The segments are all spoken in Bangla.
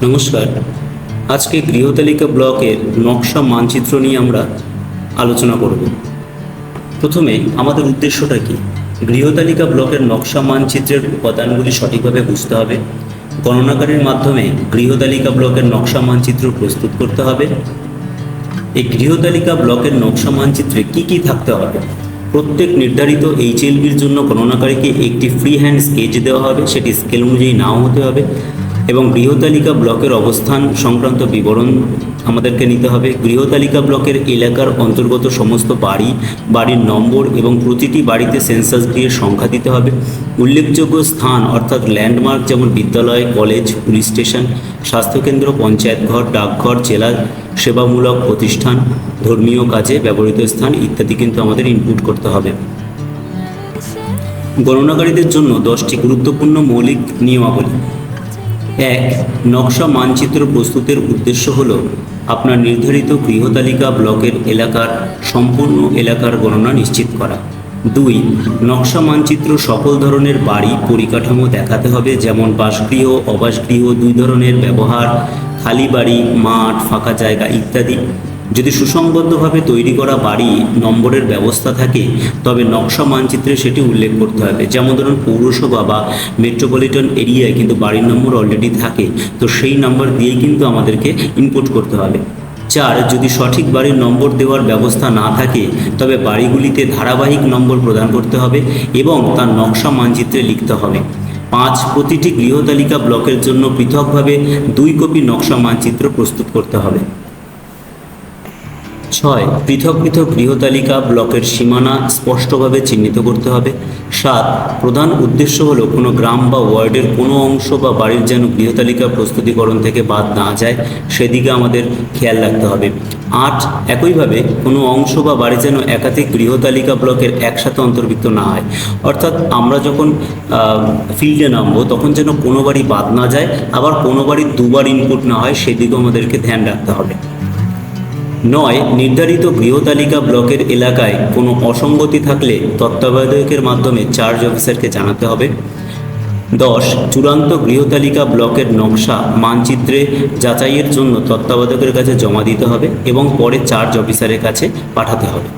নমস্কার। আজকে গৃহতালিকা ব্লকের নকশা মানচিত্র নিয়ে আমরা আলোচনা করব। প্রথমে আমাদের উদ্দেশ্যটা কি? গৃহতালিকা ব্লকের নকশা মানচিত্রের উপাদানগুলি সঠিকভাবে বুঝতে হবে। গণনাকারীর মাধ্যমে গৃহতালিকা ব্লকের নকশা মানচিত্র প্রস্তুত করতে হবে। এই গৃহতালিকা ব্লকের নকশা মানচিত্রে কি কি থাকতে হবে? প্রত্যেক নির্ধারিত এইচএলবির জন্য গণনাকারীকে একটি ফ্রি হ্যান্ড স্কেচ দেওয়া হবে, সেটি স্কেল অনুযায়ী নাও হতে হবে। এবং গৃহতালিকা ব্লকের অবস্থান সংক্রান্ত বিবরণ আমাদেরকে নিতে হবে। গৃহতালিকা ব্লকের এলাকার অন্তর্গত সমস্ত বাড়ির নম্বর এবং প্রতিটি বাড়িতে সেন্সাস গৃহের সংখ্যা দিতে হবে। উল্লেখযোগ্য স্থান অর্থাৎ ল্যান্ডমার্ক যেমন বিদ্যালয়, কলেজ, পুলিশ স্টেশন, স্বাস্থ্যকেন্দ্র, পঞ্চায়েত ঘর, ডাকঘর, জেলা সেবামূলক প্রতিষ্ঠান, ধর্মীয় কাজে ব্যবহৃত স্থান ইত্যাদি কিন্তু আমাদের ইনপুট করতে হবে। গণনাকারীদের জন্য 10টি গুরুত্বপূর্ণ মৌলিক নিয়মাবলী। 1. নকশা মানচিত্র প্রস্তুতের উদ্দেশ্য হল আপনার নির্ধারিত গৃহতালিকা ব্লকের এলাকার সম্পূর্ণ এলাকার গণনা নিশ্চিত করা। 2. নকশা মানচিত্র সকল ধরনের বাড়ি পরিকাঠামো দেখাতে হবে, যেমন বাসগৃহ, আবাসগৃহ, দুই ধরনের ব্যবহার, খালি বাড়ি, মাঠ, ফাঁকা জায়গা ইত্যাদি। যদি সুসংবদ্ধভাবে তৈরি করা বাড়ি নম্বরের ব্যবস্থা থাকে তবে নকশা মানচিত্রে সেটি উল্লেখ করতে হবে। যেমন ধরুন পৌরসভা বা মেট্রোপলিটন এরিয়ায় কিন্তু বাড়ির নম্বর অলরেডি থাকে, তো সেই নম্বর দিয়েই কিন্তু আমাদেরকে ইনপুট করতে হবে। 4. যদি সঠিক বাড়ির নম্বর দেওয়ার ব্যবস্থা না থাকে তবে বাড়িগুলিতে ধারাবাহিক নম্বর প্রদান করতে হবে এবং তার নকশা মানচিত্রে লিখতে হবে। 5. প্রতিটি গৃহতালিকা ব্লকের জন্য পৃথকভাবে 2 কপি নকশা মানচিত্র প্রস্তুত করতে হবে। 6. পৃথক পৃথক গৃহতালিকা ব্লকের সীমানা স্পষ্টভাবে চিহ্নিত করতে হবে। 7. প্রধান উদ্দেশ্য হল কোনো গ্রাম বা ওয়ার্ডের কোনো অংশ বা বাড়ির যেন গৃহতালিকা প্রস্তুতিকরণ থেকে বাদ না যায় সেদিকে আমাদের খেয়াল রাখতে হবে। 8. একইভাবে কোনো অংশ বা বাড়ি যেন একাধিক গৃহতালিকা ব্লকের একসাথে অন্তর্ভুক্ত না হয়, অর্থাৎ আমরা যখন ফিল্ডে নামবো তখন যেন কোনো বাড়ি বাদ না যায়, আবার কোনো বাড়ির দুবার ইনপুট না হয় সেদিকেও আমাদেরকে ধ্যান রাখতে হবে। 9. নির্ধারিত গৃহতালিকা ব্লকের এলাকায় কোনো অসঙ্গতি থাকলে তত্ত্বাবধায়কের মাধ্যমে চার্জ অফিসারকে জানাতে হবে। 10. চূড়ান্ত গৃহতালিকা ব্লকের নকশা মানচিত্রে যাচাইয়ের জন্য তত্ত্বাবধায়কের কাছে জমা দিতে হবে এবং পরে চার্জ অফিসারের কাছে পাঠাতে হবে।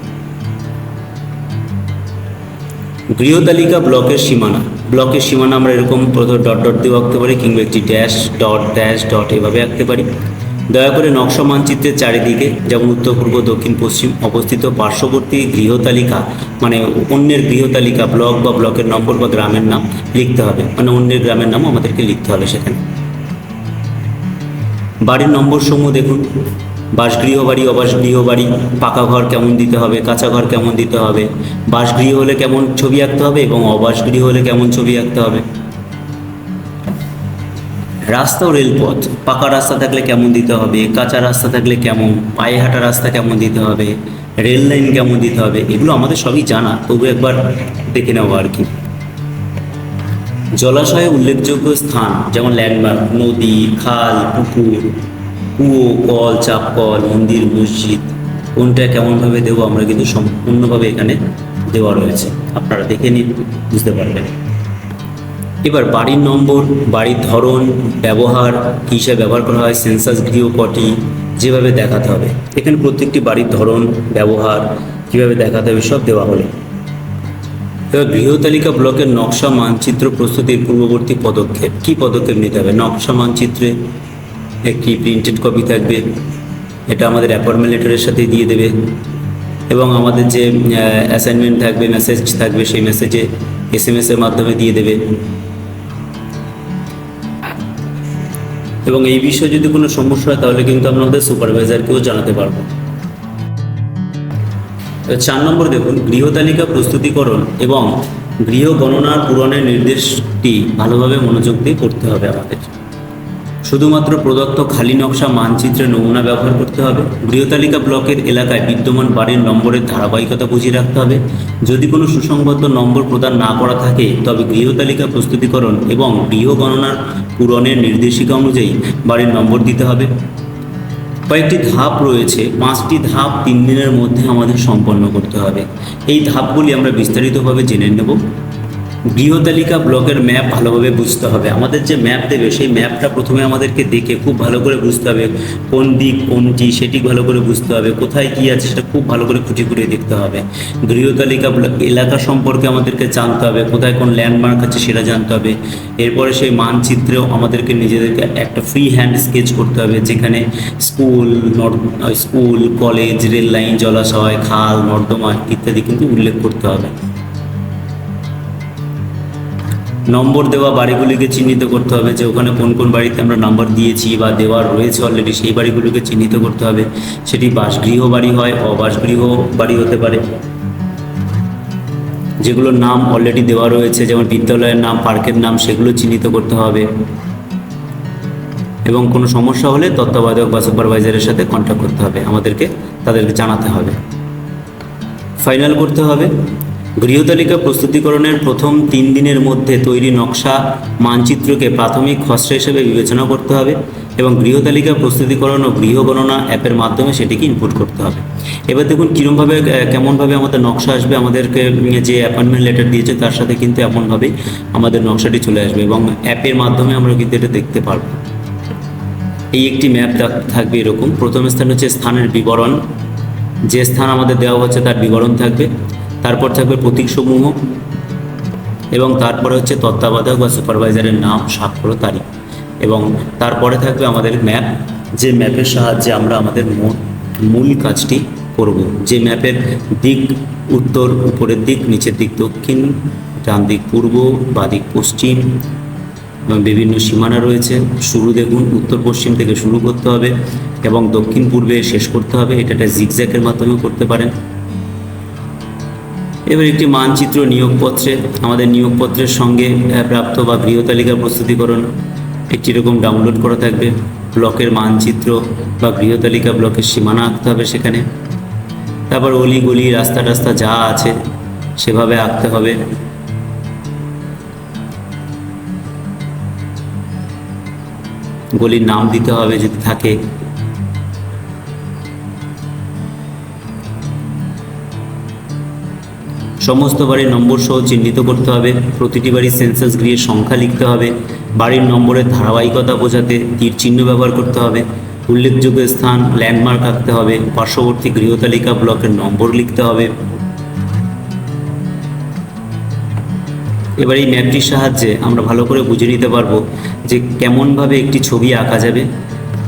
গৃহতালিকা ব্লকের সীমানা। ব্লকের সীমানা আমরা এরকম প্রথম ডট ডট দিয়ে আঁকতে পারি কিংবা একটি ড্যাশ ডট ড্যাশ ডট এভাবে আঁকতে পারি। দয়া করে নকশা মানচিত্রের চারিদিকে যেমন উত্তর, পূর্ব, দক্ষিণ, পশ্চিম অবস্থিত পার্শ্ববর্তী গৃহতালিকা মানে অন্যের গৃহতালিকা ব্লক বা ব্লকের নম্বর বা গ্রামের নাম লিখতে হবে, মানে অন্যের গ্রামের নাম আমাদেরকে লিখতে হবে সেখানে। বাড়ির নম্বর সমূহ দেখুন। বাসগৃহ বাড়ি, আবাসগৃহ বাড়ি, পাকা ঘর কেমন দিতে হবে, কাঁচা ঘর কেমন দিতে হবে, বাসগৃহ হলে কেমন ছবি আঁকতে হবে এবং আবাসগৃহ হলে কেমন ছবি আঁকতে হবে। রাস্তা ও রেলপথ, পাকা রাস্তা থাকলে কেমন দিতে হবে, কাঁচা রাস্তা থাকলে কেমন, পায়ে হাঁটা রাস্তা কেমন দিতে হবে, রেল লাইন কেমন দিতে হবে, এগুলো আমাদের সবই জানা, তবু একবার দেখে নেব আর কি। জলাশয়ে উল্লেখযোগ্য স্থান যেমন ল্যান্ডমার্ক, নদী, খাল, পুকুর, কুয়ো, কল, চাপকল, মন্দির, মসজিদ কোনটা কেমনভাবে দেবো আমরা কিন্তু সম্পূর্ণভাবে এখানে দেওয়া রয়েছে, আপনারা দেখে নিন, বুঝতে পারবেন। এবার বাড়ির নম্বর, বাড়ির ধরন, ব্যবহার কী হিসাবে ব্যবহার করা হয়, সেন্সাস গৃহ কটি যেভাবে দেখাতে হবে, এখানে প্রত্যেকটি বাড়ির ধরন, ব্যবহার কীভাবে দেখাতে হবে সব দেওয়া হলো। এবার গৃহতালিকা ব্লকের নকশা মানচিত্র প্রস্তুতির পূর্ববর্তী পদক্ষেপ। কী পদক্ষেপ নিতে হবে? নকশা মানচিত্রে একটি প্রিন্টেড কপি থাকবে, এটা আমাদের অ্যাপয়েন্টমেন্ট লেটারের সাথে দিয়ে দেবে এবং আমাদের যে অ্যাসাইনমেন্ট থাকবে, মেসেজ থাকবে, সেই মেসেজে SMS এর মাধ্যমে দিয়ে দেবে। এবং এই বিষয়ে যদি কোনো সমস্যা হয় তাহলে কিন্তু আমরা আমাদের সুপারভাইজারকেও জানাতে পারবো। 4 নম্বর দেখুন, গৃহতালিকা প্রস্তুতিকরণ এবং গৃহ গণনার পূরণের নির্দেশটি ভালোভাবে মনোযোগ দিয়ে পড়তে হবে আমাদের। শুধুমাত্র প্রদত্ত খালি নকশা মানচিত্রে নমুনা ব্যবহার করতে হবে। গৃহতালিকা ব্লকের এলাকায় বিদ্যমান বাড়ির নম্বরের ধারাবাহিকতা বুঝিয়ে রাখতে হবে। যদি কোনো সুসংবদ্ধ নম্বর প্রদান না করা থাকে তবে গৃহতালিকা প্রস্তুতিকরণ এবং গৃহ গণনার পূরণের নির্দেশিকা অনুযায়ী বাড়ির নম্বর দিতে হবে। কয়েকটি ধাপ রয়েছে, 5টি ধাপ 3 দিনের মধ্যে আমাদের সম্পন্ন করতে হবে। এই ধাপগুলি আমরা বিস্তারিতভাবে জেনে নেব। গৃহতালিকা ব্লকের ম্যাপ ভালোভাবে বুঝতে হবে। আমাদের যে ম্যাপ দেবে সেই ম্যাপটা প্রথমে আমাদেরকে দেখে খুব ভালো করে বুঝতে হবে, কোন দিক কোনটি সেটি ভালো করে বুঝতে হবে, কোথায় কী আছে সেটা খুব ভালো করে খুঁটিয়ে খুঁটিয়ে দেখতে হবে। গৃহতালিকা এলাকা সম্পর্কে আমাদেরকে জানতে হবে, কোথায় কোন ল্যান্ডমার্ক আছে সেটা জানতে হবে। এরপরে সেই মানচিত্রেও আমাদেরকে নিজেদেরকে একটা ফ্রি হ্যান্ড স্কেচ করতে হবে, যেখানে স্কুল, কলেজ, রেল লাইন, জলাশয়, খাল, নর্দমা ইত্যাদি কিন্তু উল্লেখ করতে হবে। নম্বর দেওয়া বাড়িগুলিকে চিহ্নিত করতে হবে, যে ওখানে কোন কোন বাড়িতে আমরা নাম্বার দিয়েছি বা দেওয়া রয়েছে অলরেডি, সেই বাড়িগুলোকে চিহ্নিত করতে হবে। সেটি বাসগৃহ বাড়ি হয়, অবাসগৃহ বাড়ি হতে পারে। যেগুলোর নাম অলরেডি দেওয়া রয়েছে, যেমন বিদ্যালয়ের নাম, পার্কের নাম, সেগুলো চিহ্নিত করতে হবে। এবং কোনো সমস্যা হলে তত্ত্বাবধায়ক বা সুপারভাইজারের সাথে কন্ট্যাক্ট করতে হবে, আমাদেরকে তাদেরকে জানাতে হবে। ফাইনাল করতে হবে। গৃহতালিকা প্রস্তুতিকরণের প্রথম 3 দিনের মধ্যে তৈরি নকশা মানচিত্রকে প্রাথমিক খসড়া হিসেবে বিবেচনা করতে হবে এবং গৃহতালিকা প্রস্তুতিকরণ ও গৃহ গণনা অ্যাপের মাধ্যমে সেটিকে ইনপুট করতে হবে। এবার দেখুন কেমনভাবে আমাদের নকশা আসবে। আমাদেরকে যে অ্যাপয়েন্টমেন্ট লেটার দিয়েছে তার সাথে কিন্তু এমনভাবেই আমাদের নকশাটি চলে আসবে এবং অ্যাপের মাধ্যমে আমরা কিন্তু এটা দেখতে পারবো। এই একটি ম্যাপ থাকবে এরকম। প্রথম স্থান হচ্ছে স্থানের বিবরণ, যে স্থান আমাদের দেওয়া হচ্ছে তার বিবরণ থাকবে। তারপর থাকবে প্রতীকসমূহ এবং তারপরে হচ্ছে তত্ত্বাবধায়ক বা সুপারভাইজারের নাম, স্বাক্ষর, তারিখ এবং তারপরে থাকবে আমাদের ম্যাপ, যে ম্যাপের সাহায্যে আমরা আমাদের মূল কাজটি করব। যে ম্যাপের দিক উত্তর, উপরের দিক, নিচের দিক দক্ষিণ, ডান দিক পূর্ব, বাঁ দিক পশ্চিম এবং বিভিন্ন সীমানা রয়েছে। শুরু দেখুন উত্তর পশ্চিম থেকে শুরু করতে হবে এবং দক্ষিণ পূর্বে শেষ করতে হবে। এটা একটা জিগজ্যাগের মাধ্যমেও করতে পারেন। এবার একটি মানচিত্র নিয়োগপত্রে, আমাদের নিয়োগপত্রের সঙ্গে প্রাপ্ত বা গৃহতালিকা প্রস্তুতিকরণ একটি রকম ডাউনলোড করা থাকবে। ব্লকের মানচিত্র বা গৃহতালিকা ব্লকের সীমানা আঁকতে হবে সেখানে। তারপর অলিগলি, রাস্তা টাস্তা যা আছে সেভাবে আঁকতে হবে। গলির নাম দিতে হবে যদি থাকে। সমস্ত বাড়ির নম্বর সহ চিহ্নিত করতে হবে। প্রতিটি বাড়ির সেন্সাস গৃহের সংখ্যা লিখতে হবে। বাড়ির নম্বরের ধারাবাহিকতা বোঝাতে তীর চিহ্ন ব্যবহার করতে হবে। উল্লেখযোগ্য স্থান, ল্যান্ডমার্ক আঁকতে হবে। পার্শ্ববর্তী গৃহতালিকা ব্লকের নম্বর লিখতে হবে। এবার এই ম্যাপটির সাহায্যে আমরা ভালো করে বুঝে নিতে পারবো যে কেমনভাবে একটি ছবি আঁকা যাবে।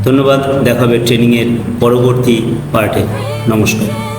ধন্যবাদ, দেখা হবে ট্রেনিংয়ের পরবর্তী পার্টে। নমস্কার।